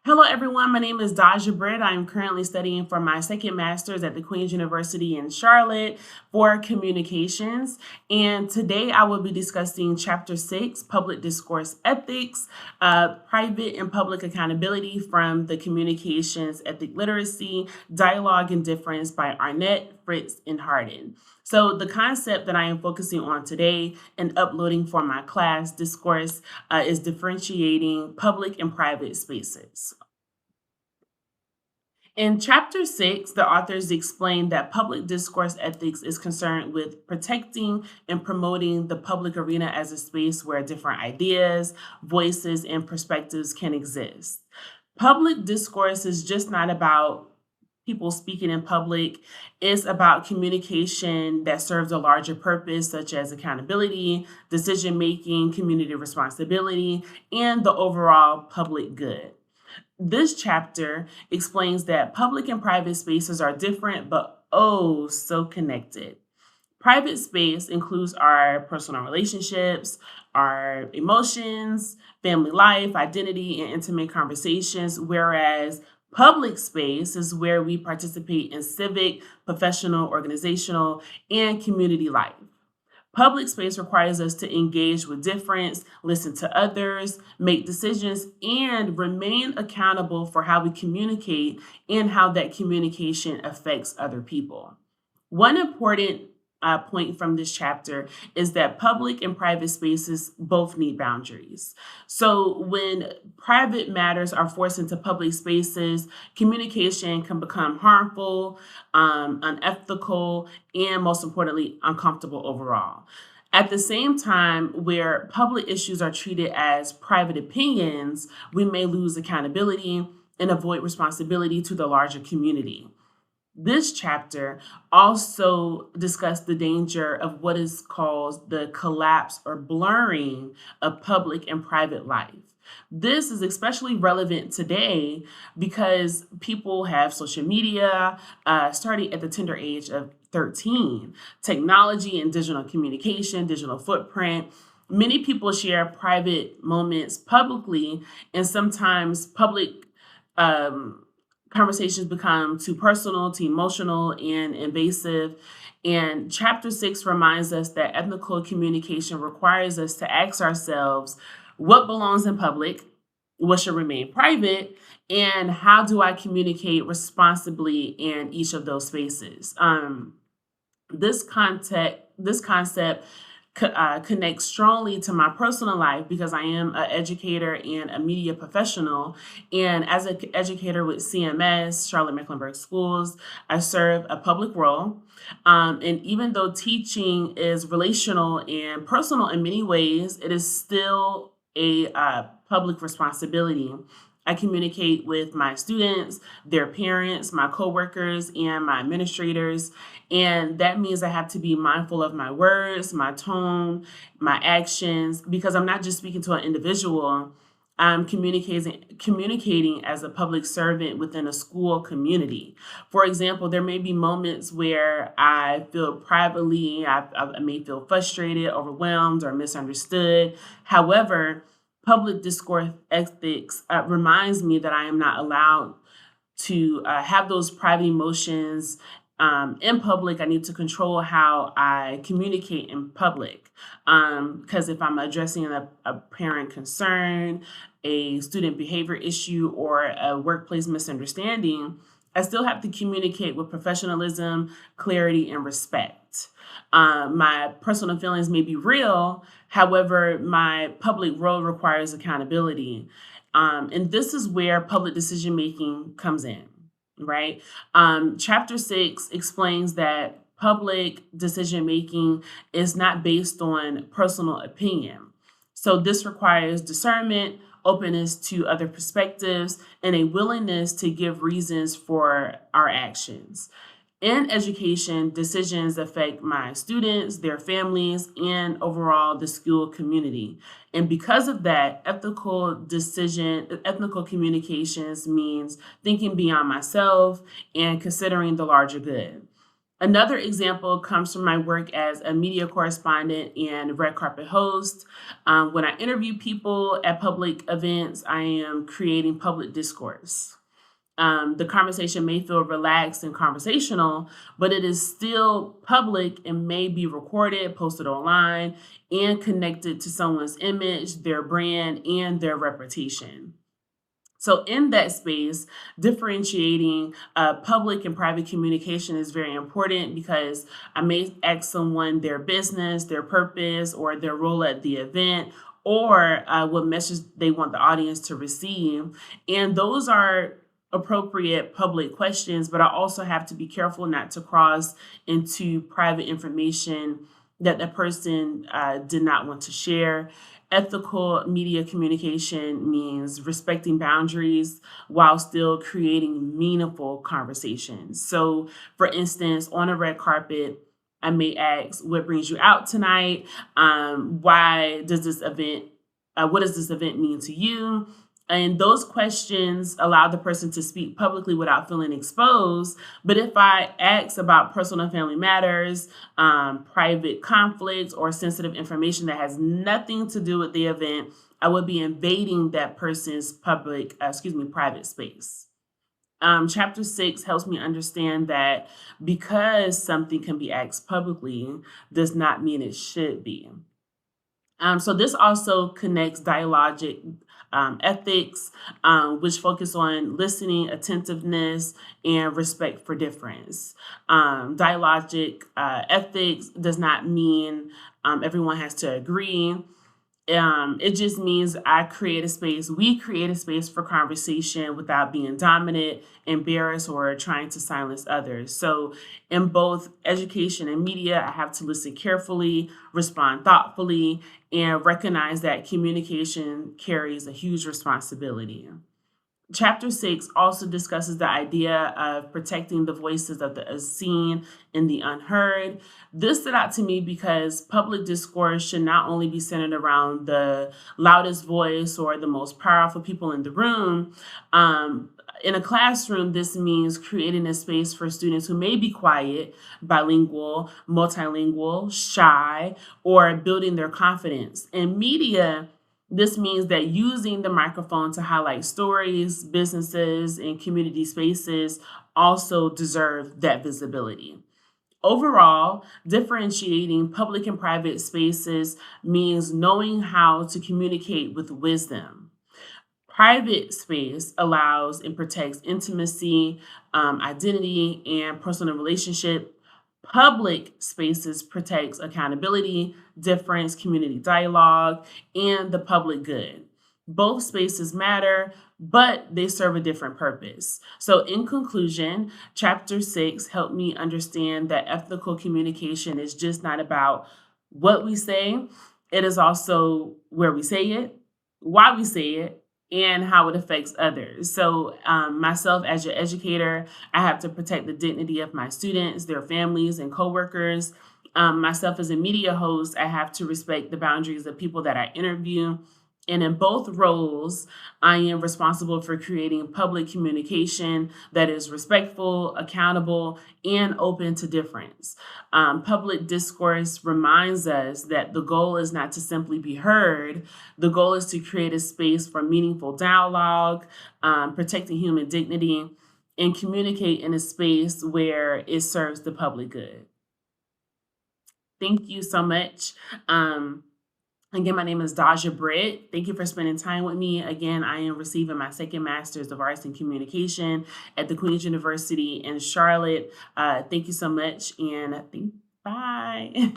Hello, everyone. My name is Daja Britt. I am currently studying for my second master's at the Queen's University in Charlotte for communications. And today I will be discussing Chapter 6, Public Discourse Ethics, Private and Public Accountability from the Communications Ethic Literacy, Dialogue and Difference by Arnett, Fritz, and Harden. So the concept that I am focusing on today and uploading for my class discourse is differentiating public and private spaces. In Chapter 6, the authors explain that public discourse ethics is concerned with protecting and promoting the public arena as a space where different ideas, voices, and perspectives can exist. Public discourse is just not about people speaking in public. It's about communication that serves a larger purpose, such as accountability, decision making, community responsibility, and the overall public good. This chapter explains that public and private spaces are different, but oh, so connected. Private space includes our personal relationships, our emotions, family life, identity, and intimate conversations, whereas public space is where we participate in civic, professional, organizational, and community life. Public space requires us to engage with difference, listen to others, make decisions, and remain accountable for how we communicate and how that communication affects other people. One important point from this chapter is that public and private spaces both need boundaries. So when private matters are forced into public spaces, communication can become harmful, unethical, and most importantly, uncomfortable overall. At the same time, where public issues are treated as private opinions, we may lose accountability and avoid responsibility to the larger community. This chapter also discussed the danger of what is called the collapse or blurring of public and private life. This is especially relevant today because people have social media starting at the tender age of 13. Technology and digital communication, digital footprint. Many people share private moments publicly, and sometimes public conversations become too personal, too emotional, and invasive. And Chapter 6 reminds us that ethical communication requires us to ask ourselves what belongs in public, what should remain private, and how do I communicate responsibly in each of those spaces. This concept connects strongly to my personal life because I am an educator and a media professional. And as an educator with CMS, Charlotte-Mecklenburg Schools, I serve a public role. And even though teaching is relational and personal in many ways, it is still a public responsibility. I communicate with my students, their parents, my coworkers, and my administrators. And that means I have to be mindful of my words, my tone, my actions, because I'm not just speaking to an individual. I'm communicating as a public servant within a school community. For example, there may be moments where I feel privately, I may feel frustrated, overwhelmed, or misunderstood. However, public discourse ethics reminds me that I am not allowed to have those private emotions in public. I need to control how I communicate in public. Because if I'm addressing a parent concern, a student behavior issue, or a workplace misunderstanding, I still have to communicate with professionalism, clarity, and respect. My personal feelings may be real, however, my public role requires accountability. And this is where public decision making comes in, right? Chapter 6 explains that public decision making is not based on personal opinion. So this requires discernment, openness to other perspectives, and a willingness to give reasons for our actions. In education, decisions affect my students, their families, and overall the school community. And because of that, ethical communications means thinking beyond myself and considering the larger good. Another example comes from my work as a media correspondent and red carpet host. When I interview people at public events, I am creating public discourse. The conversation may feel relaxed and conversational, but it is still public and may be recorded, posted online, and connected to someone's image, their brand, and their reputation. So in that space, differentiating public and private communication is very important because I may ask someone their business, their purpose, or their role at the event, or what message they want the audience to receive. And those are appropriate public questions, but I also have to be careful not to cross into private information that the person did not want to share. Ethical media communication means respecting boundaries while still creating meaningful conversations. So, for instance, on a red carpet, I may ask, "What brings you out tonight? Why does this event? What does this event mean to you?" And those questions allow the person to speak publicly without feeling exposed. But if I ask about personal and family matters, private conflicts, or sensitive information that has nothing to do with the event, I would be invading that person's private space. Chapter 6 helps me understand that because something can be asked publicly does not mean it should be. So this also connects dialogic ethics, which focus on listening, attentiveness, and respect for difference. Dialogic ethics does not mean everyone has to agree. It just means we create a space for conversation without being dominant, embarrassed, or trying to silence others. So in both education and media, I have to listen carefully, respond thoughtfully, and recognize that communication carries a huge responsibility. Chapter 6 also discusses the idea of protecting the voices of the unseen and the unheard. This stood out to me because public discourse should not only be centered around the loudest voice or the most powerful people in the room. In a classroom, this means creating a space for students who may be quiet, bilingual, multilingual, shy, or building their confidence. In media, this means that using the microphone to highlight stories, businesses, and community spaces also deserve that visibility. Overall, differentiating public and private spaces means knowing how to communicate with wisdom. Private space allows and protects intimacy, identity, and personal relationship. Public spaces protects accountability, difference, community dialogue, and the public good. Both spaces matter, but they serve a different purpose. So in conclusion, chapter 6 helped me understand that ethical communication is just not about what we say. It is also where we say it, why we say it, and how it affects others. So myself as your educator, I have to protect the dignity of my students, their families, and coworkers. Myself as a media host, I have to respect the boundaries of people that I interview. And in both roles, I am responsible for creating public communication that is respectful, accountable, and open to difference. Public discourse reminds us that the goal is not to simply be heard. The goal is to create a space for meaningful dialogue, protecting human dignity, and communicate in a space where it serves the public good. Thank you so much. Again, my name is Daja Britt. Thank you for spending time with me. Again, I am receiving my second Master's of Arts in Communication at the Queen's University in Charlotte. Thank you so much, and bye.